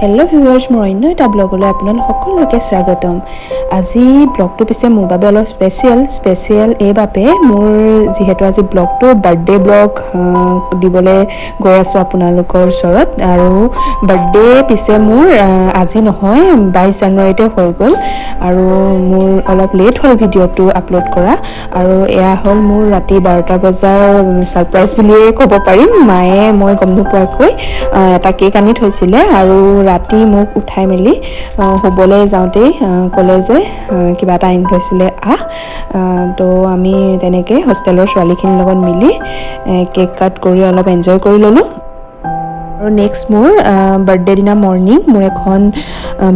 Hello' viewers, মোৰ অন্য এটা ব্লগলৈ আপোনালোক সকলোকে স্বাগতম। আজি ব্লগটো পিছে মোৰ বাবে অলপ স্পেচিয়েল এইবাবে মোৰ যিহেতু আজি ব্লগটো বাৰ্থডে ব্লগ দিবলৈ গৈ আছোঁ আপোনালোকৰ ওচৰত। আৰু বাৰ্থডে পিছে মোৰ আজি নহয় 22 জানুৱাৰীতে হৈ গ'ল আৰু মোৰ অলপ লেট হ'ল ভিডিঅ'টো আপলোড কৰা। আৰু এয়া হ'ল মোৰ ৰাতি 12টা বজাৰ ছাৰপ্ৰাইজ বুলিয়ে ক'ব পাৰিম। মায়ে মই গম নোপোৱাকৈ এটা কেক আনি থৈছিলে আৰু ৰাতি মোক উঠাই মেলি শুবলৈ যাওঁতেই ক'লে যে কিবা এটা আনি থৈছিলে তো আমি তেনেকৈ হোষ্টেলৰ ছোৱালীখিনিৰ লগত মিলি কেক কাট কৰি অলপ এনজয় কৰি ল'লোঁ। আৰু নেক্সট মোৰ বাৰ্থডে দিনা মৰ্ণিং মোৰ এখন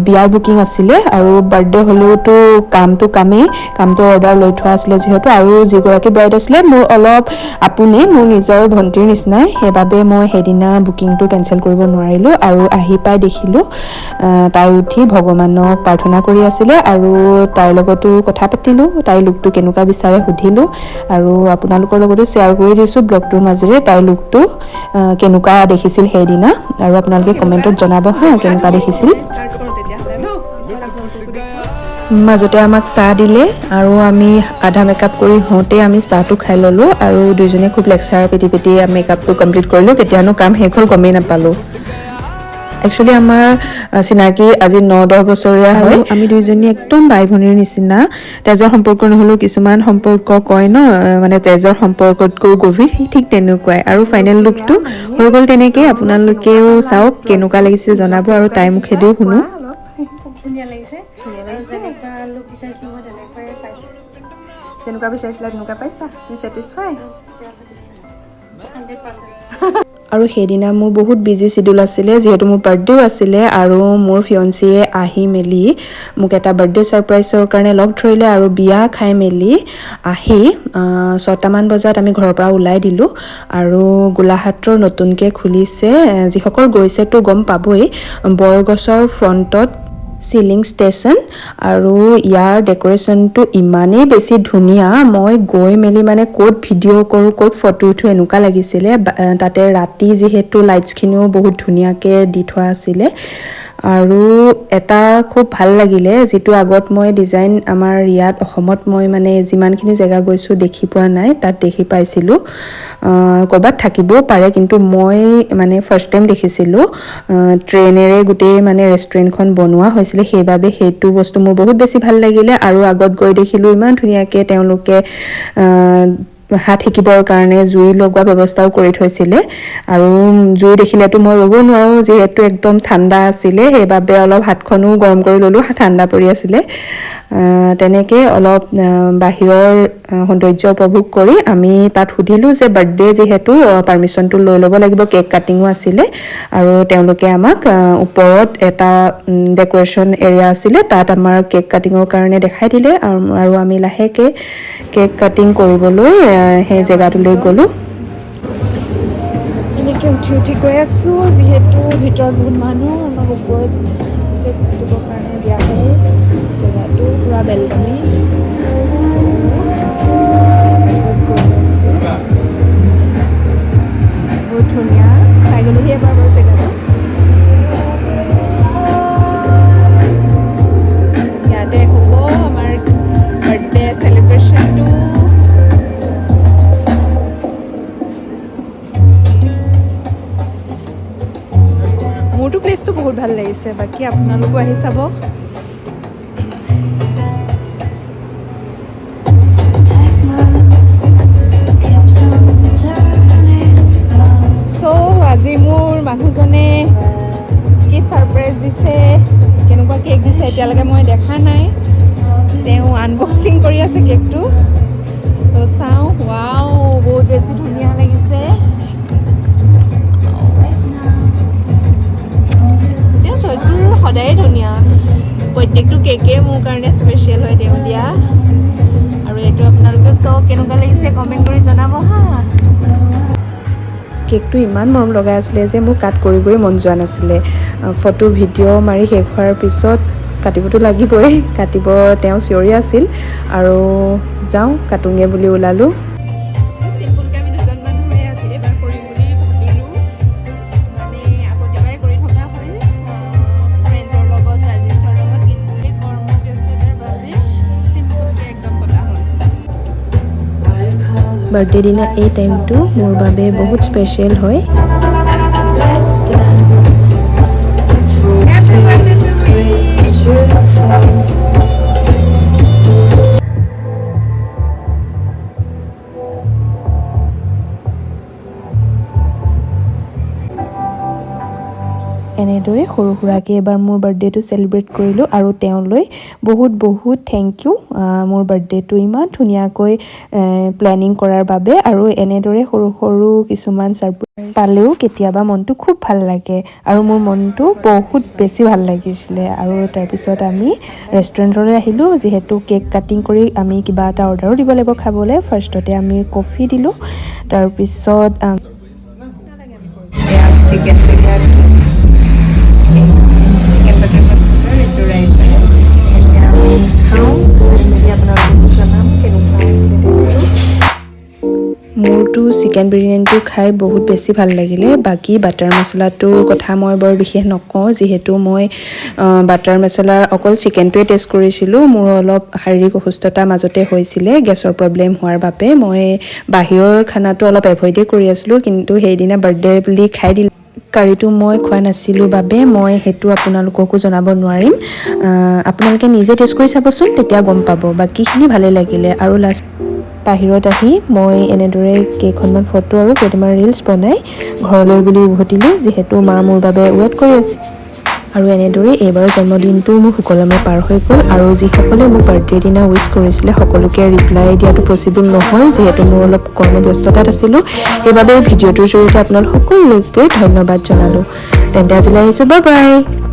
বিয়াৰ বুকিং আছিলে আৰু বাৰ্থডে হ'লেওতো কামটো অৰ্ডাৰ লৈ থোৱা আছিলে যিহেতু, আৰু যিগৰাকী ব্ৰাইড আছিলে মোৰ অলপ মোৰ নিজৰ ভণ্টিৰ নিচিনাই, সেইবাবে মই সেইদিনা বুকিংটো কেঞ্চেল কৰিব নোৱাৰিলোঁ। আৰু আহি পাই দেখিলোঁ তাই উঠি ভগৱানক প্ৰাৰ্থনা কৰি আছিলে আৰু তাইৰ লগতো কথা পাতিলোঁ, তাইৰ লুকটো কেনেকুৱা বিচাৰে সুধিলোঁ আৰু আপোনালোকৰ লগতো শ্বেয়াৰ কৰি দিছোঁ ব্লগটোৰ মাজেৰে তাইৰ লুকটো কেনেকুৱা দেখিছিল সেইদিনা, আৰু আপোনালোকে কমেণ্টত জনাব কেনেকুৱা দেখিছিল। মাজতে আমাক চাহ দিলে আৰু আমি আধা মেকআপ কৰি হওঁতে আমি চাহটো খাই ল'লোঁ আৰু দুইজনে খুব লেকচাৰ পিটি মেকআপটো কমপ্লিট কৰিলোঁ। কেতিয়ানো কাম শেষ হ'ল গমেই নাপালোঁ। একচুৱেলি আমাৰ চিনাকি আজি 9-10 বছৰীয়া হয়। আমি দুইজনী একদম বাই ভনীৰ নিচিনা, তেজৰ সম্পৰ্ক নহ'লেও কিছুমান সম্পৰ্ক কয় ন, মানে তেজৰ সম্পৰ্কতকৈ গভীৰ, ঠিক তেনেকুৱাই। আৰু ফাইনেল লুকটো হৈ গ'ল তেনেকৈ। আপোনালোকেও চাওক কেনেকুৱা লাগিছে জনাব আৰু তাইৰ মুখেদিও শুনো। ধুনীয়া লাগিছে। যেনেকুৱা লুক বিচাৰিছিলোঁ মই তেনেকুৱাই পাইছোঁ। যেনেকুৱা বিচাৰিছিলা তেনেকুৱা পাইছা? তুমি ছেটিছফাই? 100%। আৰু সেইদিনা মোৰ বহুত বিজি চিডিউল আছিলে যিহেতু মোৰ বাৰ্থডেও আছিলে আৰু মোৰ ফিয়ঞ্চিয়ে আহি মেলি মোক এটা বাৰ্থডে ছাৰপ্ৰাইজৰ কাৰণে লগ ধৰিলে আৰু বিয়া খাই মেলি আহি 6টামান বজাত আমি ঘৰৰ পৰা ওলাই দিলোঁ। আৰু গোলাঘাটৰ নতুনকৈ খুলিছে, যিসকল গৈছেতো গম পাবই, বৰগছৰ ফ্ৰণ্টত চিলিং ষ্টেচন, আৰু ইয়াৰ ডেক'ৰেশ্যনটো ইমানেই বেছি ধুনীয়া, মই গৈ মেলি মানে ক'ত ভিডিঅ' কৰোঁ ক'ত ফটো উঠোঁ এনেকুৱা লাগিছিলে। তাতে ৰাতি যিহেতু লাইটছখিনিও বহুত ধুনীয়াকৈ দি থোৱা আছিলে। আৰু এটা খুব ভাল লাগিলে, যিটো আগত মই ডিজাইন আমাৰ ইয়াত অসমত মই মানে যিমানখিনি জেগা গৈছোঁ দেখি পোৱা নাই, তাত দেখি পাইছিলোঁ। ক'ৰবাত থাকিবও পাৰে কিন্তু মই মানে ফাৰ্ষ্ট টাইম দেখিছিলোঁ। ট্ৰেইনেৰে গোটেই মানে ৰেষ্টুৰেণ্টখন বনোৱা হৈছিলে, সেইবাবে সেইটো বস্তু মোৰ বহুত বেছি ভাল লাগিলে। আৰু আগত গৈ দেখিলোঁ ইমান ধুনীয়াকৈ তেওঁলোকে হাত সেকিবৰ কাৰণে জুই লগোৱা ব্যৱস্থাও কৰি থৈছিলে। আৰু জুই দেখিলেতো মই ৰ'ব নোৱাৰোঁ, যিহেতু একদম ঠাণ্ডা আছিলে, সেইবাবে অলপ হাতখনো গৰম কৰি ল'লোঁ, ঠাণ্ডা পৰি আছিলে। তেনেকৈ অলপ বাহিৰৰ সৌন্দৰ্য উপভোগ কৰি আমি তাত সুধিলোঁ যে বাৰ্থডে যিহেতু পাৰ্মিশ্যনটো লৈ ল'ব লাগিব, কেক কাটিঙো আছিলে। আৰু তেওঁলোকে আমাক ওপৰত এটা ডেক'ৰেশ্যন এৰিয়া আছিলে, তাত আমাৰ কেক কাটিঙৰ কাৰণে দেখাই দিলে আৰু আমি লাহেকৈ কেক কাটিং কৰিবলৈ সেই জেগাটোলৈ গ'লোঁ। এনেকৈ উঠি গৈ আছোঁ, যিহেতু ভিতৰত বহুত মানুহ, আমাক ওপৰত কেক কাটিবৰ কাৰণে দিয়া হ'ল জেগাটো পূৰা বেলকনিত। গৈ আছোঁ, বহুত ধুনীয়া, চাই গ'লোহি এবাৰ বাৰু জেগাটো। ইয়াতে হ'ব আমাৰ বাৰ্থডে চেলিব্ৰেশ্যনটো। মোৰতো প্লেচটো বহুত ভাল লাগিছে, বাকী আপোনালোকো আহি চাব। আজি মোৰ মানুহজনে কি ছাৰপ্ৰাইজ দিছে, কেনেকুৱা কেক দিছে এতিয়ালৈকে মই দেখা নাই। তেওঁ আনবক্সিং কৰি আছে কেকটো, তো চাওঁ। ৱাও, বহুত বেছি ধুনীয়া লাগিছে। তেওঁ চইচবোৰ সদায়ে ধুনীয়া, প্ৰত্যেকটো কেকেই মোৰ কাৰণে স্পেচিয়েল হয় তেওঁ দিয়া। আৰু এইটো আপোনালোকে চাওক কেনেকুৱা লাগিছে, কমেণ্ট কৰি জনাব কেকটো ইমান মৰম লগা আছিলে যে মোৰ কাট কৰিবই মন যোৱা নাছিলে। ফটো ভিডিঅ' মাৰি শেষ হোৱাৰ পিছত কাটিবতো লাগিবই, কাটিব তেওঁ চিঞৰি আছিল আৰু যাওঁ কাটোঙে বুলি ওলালোঁ। চিম্পুলকৈ আমি দুজন মানুহে আজি এবাৰ কৰিম বুলি ভাবিলোঁ, মানে আগত এবাৰে কৰি থকা হয় যে বাৰ্থডে দিনা এই টাইমটো মোৰ বাবে বহুত স্পেচিয়েল হয়। এনেদৰে সৰু সুৰাকৈ এবাৰ মোৰ বাৰ্থডেটো চেলিব্ৰেট কৰিলোঁ আৰু তেওঁলৈ বহুত বহুত থেংক ইউ মোৰ বাৰ্থডেটো ইমান ধুনীয়াকৈ প্লেনিং কৰাৰ বাবে। আৰু এনেদৰে সৰু সৰু কিছুমান ছাৰপ্ৰাইজ পালেও কেতিয়াবা মনটো খুব ভাল লাগে আৰু মোৰ মনটো বহুত বেছি ভাল লাগিছিলে। আৰু তাৰপিছত আমি ৰেষ্টুৰেণ্টলৈ আহিলোঁ, যিহেতু কেক কাটিং কৰি আমি কিবা এটা অৰ্ডাৰো দিব লাগিব খাবলৈ। ফাৰ্ষ্টতে আমি কফি দিলোঁ, তাৰপিছত চিকেন বিৰিয়ানী, চিকেন বাটাৰ মছলা, এইটো ৰাইতা। এতিয়া আমি খাওঁ, খাই মেলি আপোনালোকক জনাম কেনেকুৱা হৈছিলে টেষ্টটো। মোৰতো চিকেন বিৰিয়ানীটো খাই বহুত বেছি ভাল লাগিলে। বাকী বাটাৰ মছলাটোৰ কথা মই বৰ বিশেষ নকওঁ, যিহেতু মই বাটাৰ মছলাৰ অকল চিকেনটোৱে টেষ্ট কৰিছিলোঁ। মোৰ অলপ শাৰীৰিক অসুস্থতাৰ মাজতে হৈছিলে গেছৰ প্ৰব্লেম হোৱাৰ বাবে। মই বাহিৰৰ খানাটো অলপ এভইডেই কৰি আছিলোঁ, কিন্তু সেইদিনা বাৰ্থডে বুলি খাই দিলোঁ। কাৰীটো মই খোৱা নাছিলোঁ বাবে মই সেইটো আপোনালোককো জনাব নোৱাৰিম। আপোনালোকে নিজে টেষ্ট কৰি চাবচোন, তেতিয়া গম পাব। বাকীখিনি ভালেই লাগিলে। আৰু লাষ্ট বাহিৰত আহি মই এনেদৰে কেইখনমান ফটো আৰু কেইটামান ৰিলছ বনাই ঘৰলৈ বুলি উভতিলোঁ, যিহেতু মা মোৰ বাবে ৱেইট কৰি আছিল। আৰু এনেদৰে এইবাৰ জন্মদিনটো মোৰ সুকলমে পাৰ হৈ গ'ল। আৰু যিসকলে মোক বাৰ্থডেৰ দিনা উইচ কৰিছিলে সকলোকে ৰিপ্লাই দিয়াটো পচিবল নহ'ল, যিহেতু মোৰ অলপ কৰ্মব্যস্ততাত আছিলোঁ। সেইবাবে ভিডিঅ'টোৰ জৰিয়তে আপোনালোক সকলোকে ধন্যবাদ জনালোঁ। তেন্তে আজিলৈ আহিছোঁ, বাই বাই।